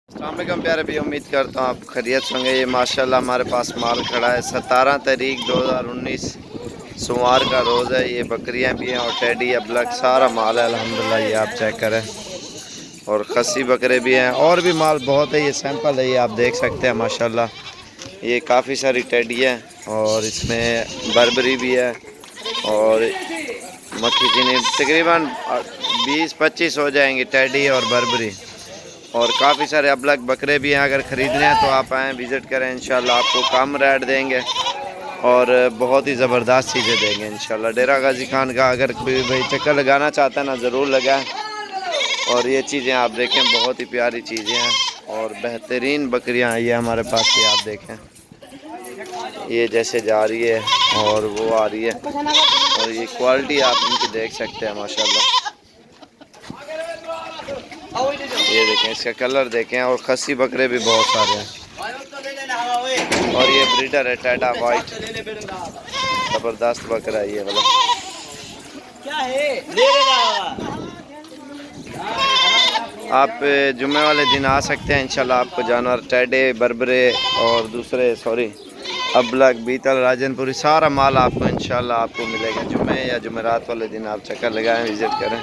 अस्सलाम वालेकुम प्यारे भी, उम्मीद करता हूँ आप खैरियत होंगे। ये माशाल्लाह हमारे पास माल खड़ा है। 17 तारीख 2019 सोमवार का रोज़ है। ये बकरियां भी हैं और टेडी अबलग सारा माल है अल्हम्दुलिल्लाह। ये आप चेक करें और खस्सी बकरे भी हैं और भी माल बहुत है। ये सैंपल है, ये आप देख सकते हैं माशाल्लाह। ये काफ़ी सारी टेडी है और इसमें बर्बरी भी है और मक्खी चीनी तकरीबन 20-25 हो जाएंगी टेडी और बर्बरी। और काफ़ी सारे अबलग बकरे भी हैं। अगर ख़रीदने हैं तो आप आएँ, विज़िट करें। इंशाल्लाह आपको कम रेट देंगे और बहुत ही ज़बरदस्त चीज़ें देंगे इंशाल्लाह। डेरा गाजी खान का अगर कोई भाई चक्कर लगाना चाहता है ना, ज़रूर लगाएं। और ये चीज़ें आप देखें, बहुत ही प्यारी चीज़ें हैं और बेहतरीन बकरियां हैं ये हमारे पास। ये आप देखें, ये जैसे जा रही है और वो आ रही है और ये क्वालिटी आप इनकी देख सकते हैं माशाल्लाह। ये देखें, इसका कलर देखें और खस्सी बकरे भी बहुत सारे हैं। और ये ब्रीडर है टेडा वाइट, ज़बरदस्त बकरा है ये वाला। क्या है आप जुम्मे वाले दिन आ सकते हैं इंशाल्लाह। आपको जानवर टेडे बरबरे और दूसरे अबलग बीतल राजनपुरी सारा माल आपको इंशाल्लाह आपको मिलेगा। जुम्मे या जुमेरात वाले दिन आप चक्कर लगाएं, विज़िट करें।